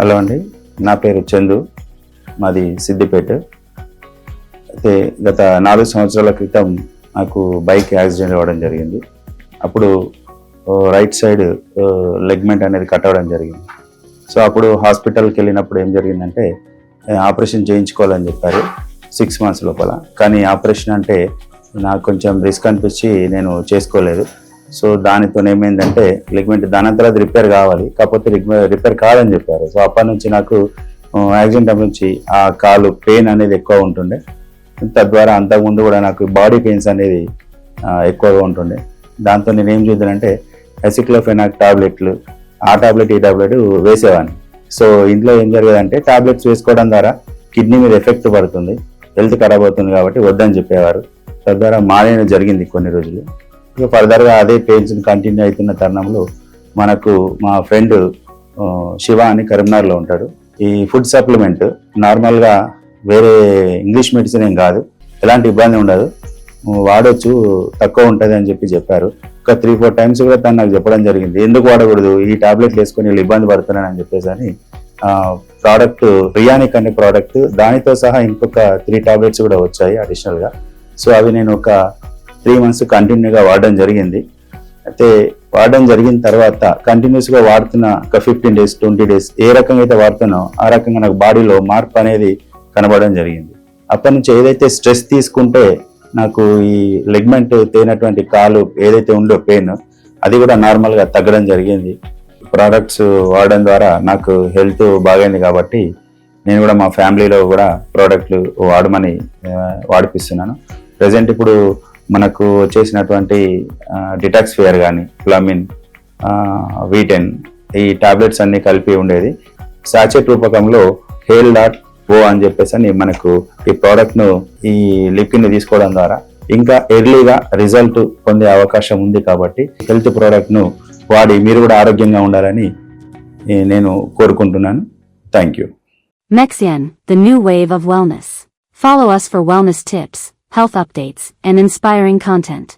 Hello అండి, నా పేరు చందు, మాది సిద్దిపేట. అయితే గత 4 సంవత్సరాల క్రితం నాకు బైక్ యాక్సిడెంట్ అవ్వడం జరిగింది. అప్పుడు రైట్ సైడ్ లెగ్మెంట్ అనేది కట్ అవ్వడం జరిగింది. సో అప్పుడు హాస్పిటల్కి వెళ్ళినప్పుడు ఏం జరిగిందంటే ఆపరేషన్ చేయించుకోవాలని చెప్పారు 6 మంత్స్ లోపల. కానీ ఆపరేషన్ అంటే నాకు కొంచెం రిస్క్ అనిపించి నేను చేసుకోలేదు. సో దానితో ఏమైందంటే లెగ్మెంట్ దానంతా రిపేర్ కావాలి, కాకపోతే రిపేర్ కాదని చెప్పారు. సో అప్పటి నుంచి నాకు యాక్సిడెంట్ నుంచి ఆ కాలు పెయిన్ అనేది ఎక్కువ ఉంటుండే. తద్వారా అంతకుముందు కూడా నాకు బాడీ పెయిన్స్ అనేది ఎక్కువగా ఉంటుండే. దాంతో నేను ఏం చేద్దానంటే ఎసిక్లోఫెనాక్ టాబ్లెట్లు, ఆ టాబ్లెట్ ఈ టాబ్లెట్ వేసేవాడిని. సో ఇంట్లో ఏం జరిగేదంటే టాబ్లెట్స్ వేసుకోవడం ద్వారా కిడ్నీ మీద ఎఫెక్ట్ పడుతుంది, హెల్త్ ఖరాబ్ అవుతుంది కాబట్టి వద్దని చెప్పేవారు. తద్వారా మానేయడం జరిగింది కొన్ని రోజులు. ఇక ఫర్దర్గా అదే పెయిన్స్ కంటిన్యూ అవుతున్న తరుణంలో మనకు మా ఫ్రెండ్ శివ అని కరీంనగర్లో ఉంటాడు. ఈ ఫుడ్ సప్లిమెంట్ నార్మల్గా వేరే ఇంగ్లీష్ మెడిసిన్ ఏం కాదు, ఎలాంటి ఇబ్బంది ఉండదు, వాడొచ్చు, తక్కువ ఉంటుంది అని చెప్పారు. ఒక 3-4 టైమ్స్ కూడా తను నాకు చెప్పడం జరిగింది, ఎందుకు వాడకూడదు, ఈ టాబ్లెట్లు వేసుకొని వీళ్ళు ఇబ్బంది పడుతున్నానని చెప్పేసి. ప్రోడక్ట్ రియానిక్ అనే ప్రోడక్ట్, దానితో సహా ఇంకొక 3 టాబ్లెట్స్ కూడా వచ్చాయి అడిషనల్గా. సో అవి నేను ఒక 3 మంత్స్ కంటిన్యూగా వాడడం జరిగింది. అయితే వాడడం జరిగిన తర్వాత కంటిన్యూస్గా వాడుతున్న ఒక 15 డేస్ 20 డేస్ ఏ రకంగా అయితే వాడుతున్నానో ఆ రకంగా నాకు బాడీలో మార్పు అనేది కనబడడం జరిగింది. అప్పటి నుంచి ఏదైతే స్ట్రెస్ తీసుకుంటే నాకు ఈ లెగ్మెంట్ తేనటువంటి కాలు ఏదైతే ఉందో పెయిన్, అది కూడా నార్మల్గా తగ్గడం జరిగింది. ప్రోడక్ట్స్ వాడడం ద్వారా నాకు హెల్త్ బాగైంది కాబట్టి నేను కూడా మా ఫ్యామిలీలో కూడా ప్రోడక్ట్లు వాడమని వాడిపిస్తున్నాను. ప్రజెంట్ ఇప్పుడు మనకు వచ్చేసినటువంటి డిటాక్స్ఫియర్ కానీ, ఫ్లమిన్, V10 ఈ టాబ్లెట్స్ అన్ని కలిపి ఉండేది సాచెట్ రూపకంలో HEAL.O అని చెప్పేసి మనకు ఈ ప్రోడక్ట్ను ఈ లిక్విడ్ని తీసుకోవడం ద్వారా ఇంకా ఎర్లీగా రిజల్ట్ పొందే అవకాశం ఉంది. కాబట్టి హెల్త్ ప్రోడక్ట్ను వాడి మీరు కూడా ఆరోగ్యంగా ఉండాలని నేను కోరుకుంటున్నాను. Thank you. Mexian, the new wave of wellness. Follow us for wellness tips, health updates, and inspiring content.